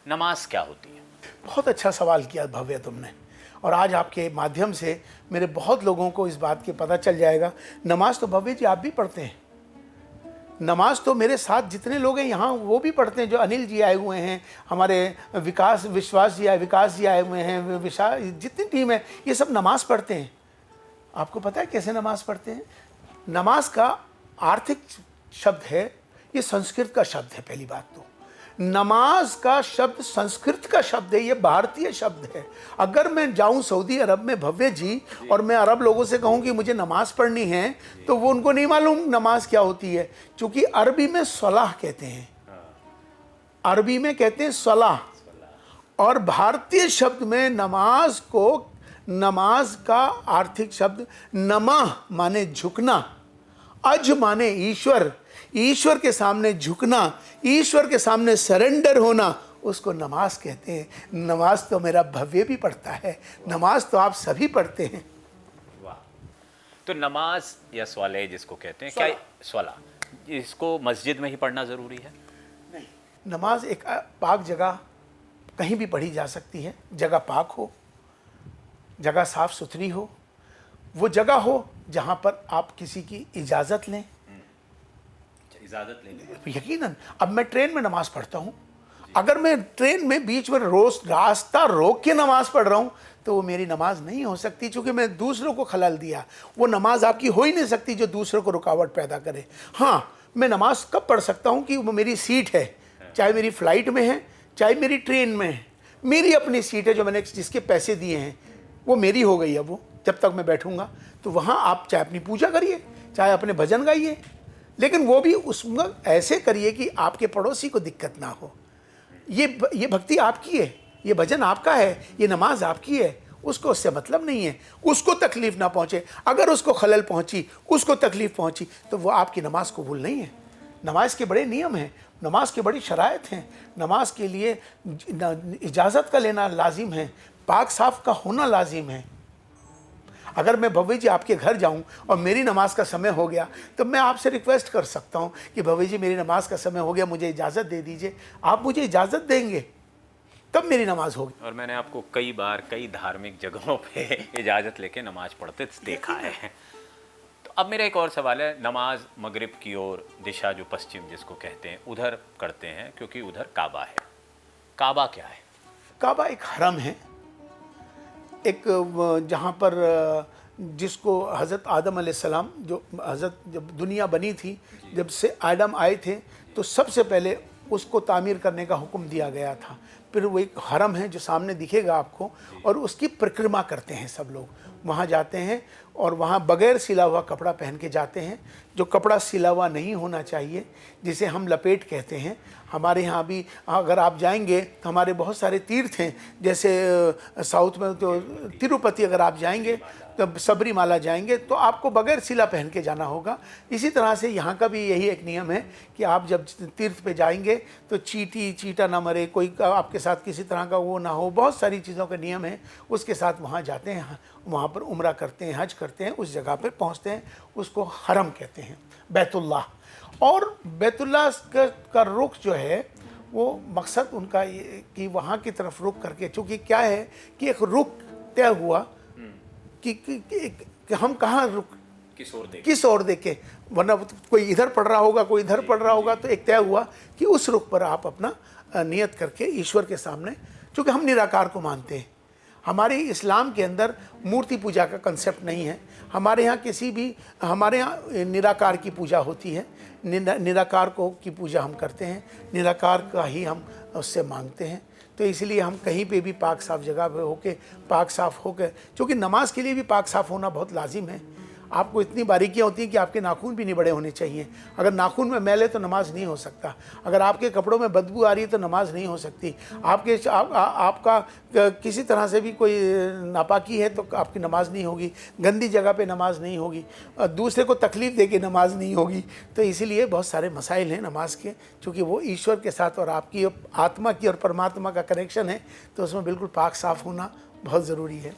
नमाज क्या होती है? बहुत अच्छा सवाल किया भव्य तुमने, और आज आपके माध्यम से मेरे बहुत लोगों को इस बात के पता चल जाएगा। नमाज तो भव्य जी आप भी पढ़ते हैं, नमाज तो मेरे साथ जितने लोग हैं यहाँ वो भी पढ़ते हैं। जो अनिल जी आए हुए हैं, हमारे विश्वास जी आए हुए हैं, जितनी टीम है ये सब नमाज पढ़ते हैं। आपको पता है कैसे नमाज पढ़ते हैं? नमाज का आर्थिक शब्द है, ये संस्कृत का शब्द है। पहली बात तो नमाज का शब्द संस्कृत का शब्द है, ये भारतीय शब्द है। अगर मैं जाऊं सऊदी अरब में भव्य जी और मैं अरब लोगों से कहूं कि मुझे नमाज पढ़नी है, तो वो उनको नहीं मालूम नमाज क्या होती है, क्योंकि अरबी में सलाह कहते हैं, अरबी में कहते हैं सलाह, और भारतीय शब्द में नमाज को, नमाज का आर्थिक शब्द नमः माने झुकना, अज माने ईश्वर, ईश्वर के सामने झुकना, ईश्वर के सामने सरेंडर होना, उसको नमाज कहते हैं। नमाज तो मेरा भव्य भी पढ़ता है, नमाज तो आप सभी पढ़ते हैं। वाह। तो नमाज या स्वाले जिसको कहते हैं, क्या स्वाला, इसको मस्जिद में ही पढ़ना ज़रूरी है? नहीं, नमाज एक पाक जगह कहीं भी पढ़ी जा सकती है। जगह पाक हो, जगह साफ़ सुथरी हो, वो जगह हो जहाँ पर आप किसी की इजाज़त लें। इजाज़त लेंगे यकीनन। अब मैं ट्रेन में नमाज पढ़ता हूँ, अगर मैं ट्रेन में बीच में रास्ता रोक के नमाज पढ़ रहा हूँ तो वो मेरी नमाज नहीं हो सकती, क्योंकि मैं दूसरों को खलल दिया। वो नमाज आपकी हो ही नहीं सकती जो दूसरों को रुकावट पैदा करे। हाँ, मैं नमाज कब पढ़ सकता हूँ कि वो मेरी सीट है, चाहे मेरी फ़्लाइट में है चाहे मेरी ट्रेन में है, मेरी अपनी सीट है जो मैंने जिसके पैसे दिए हैं, वो मेरी हो गई है। वो जब तक मैं बैठूँगा तो वहाँ आप चाहे अपनी पूजा करिए, चाहे अपने भजन गाइए, लेकिन वो भी उसमें ऐसे करिए कि आपके पड़ोसी को दिक्कत ना हो। ये भक्ति आपकी है, ये भजन आपका है, ये नमाज आपकी है, उसको उससे मतलब नहीं है, उसको तकलीफ़ ना पहुँचे। अगर उसको खलल पहुँची, उसको तकलीफ़ पहुँची, तो वो आपकी नमाज कबूल नहीं है। नमाज के बड़े नियम हैं, नमाज की बड़ी शराइत हैं, नमाज के लिए इजाज़त का लेना लाजिम है, पाक साफ़ का होना लाजिम है। अगर मैं भव्य जी आपके घर जाऊं और मेरी नमाज का समय हो गया तो मैं आपसे रिक्वेस्ट कर सकता हूं कि भव्य जी मेरी नमाज का समय हो गया, मुझे इजाज़त दे दीजिए। आप मुझे इजाज़त देंगे तब मेरी नमाज होगी। और मैंने आपको कई बार कई धार्मिक जगहों पे इजाज़त लेके नमाज पढ़ते देखा है। तो अब मेरा एक और सवाल है, नमाज मगरिब की ओर दिशा जो पश्चिम जिसको कहते हैं उधर करते हैं क्योंकि उधर काबा है। काबा क्या है? काबा एक हरम है, एक जहाँ पर जिसको हज़रत आदम अलैहिस्सलाम, जो हज़रत जब दुनिया बनी थी, जब से आदम आए थे तो सबसे पहले उसको तामीर करने का हुक्म दिया गया था। फिर वो एक हरम है जो सामने दिखेगा आपको, और उसकी परिक्रमा करते हैं सब लोग, वहाँ जाते हैं और वहाँ बग़ैर सिला हुआ कपड़ा पहन के जाते हैं। जो कपड़ा सिला हुआ नहीं होना चाहिए, जिसे हम लपेट कहते हैं। हमारे यहाँ भी अगर आप जाएंगे तो हमारे बहुत सारे तीर्थ हैं, जैसे साउथ में तो तिरुपति अगर आप जाएंगे तो सबरीमाला जाएंगे तो आपको बग़ैर सिला पहन के जाना होगा। इसी तरह से यहाँ का भी यही एक नियम है कि आप जब तीर्थ पे जाएंगे तो चीटा ना मरे, कोई आपके साथ किसी तरह का वो ना हो, बहुत सारी चीज़ों का नियम है। उसके साथ वहाँ जाते हैं, वहाँ पर उम्रा करते हैं, हज करते हैं, उस जगह पर पहुँचते हैं, उसको हरम कहते हैं, बैतुल्लाह। और बैतुल्लाह का रुख जो है वो मकसद उनका ये कि वहाँ की तरफ रुख करके, चूँकि क्या है कि एक रुख तय हुआ कि हम कहाँ रुख किस ओर देखें, वरना कोई इधर पढ़ रहा होगा कोई इधर पढ़ रहा होगा, तो एक तय हुआ कि उस रुख पर आप अपना नियत करके ईश्वर के सामने, क्योंकि हम निराकार को मानते हैं। हमारे इस्लाम के अंदर मूर्ति पूजा का कंसेप्ट नहीं है। हमारे यहाँ निराकार की पूजा होती है, निराकार को की पूजा हम करते हैं, निराकार का ही हम उससे मांगते हैं। तो इसलिए हम कहीं पे भी पाक साफ़ जगह पे होके, पाक साफ़ होकर, क्योंकि नमाज के लिए भी पाक साफ़ होना बहुत लाजिम है। आपको इतनी बारीकियाँ होती हैं कि आपके नाखून भी नहीं बड़े होने चाहिए। अगर नाखून में मैल है तो नमाज नहीं हो सकता। अगर आपके कपड़ों में बदबू आ रही है तो नमाज नहीं हो सकती। आपका किसी तरह से भी कोई नापाकी है तो आपकी नमाज नहीं होगी। गंदी जगह पे नमाज नहीं होगी, दूसरे को तकलीफ़ दे के नमाज नहीं होगी। तो इसीलिए बहुत सारे मसाइल हैं नमाज के, चूँकि वो ईश्वर के साथ और आपकी आत्मा की और परमात्मा का कनेक्शन है, तो उसमें बिल्कुल पाक साफ़ होना बहुत ज़रूरी है।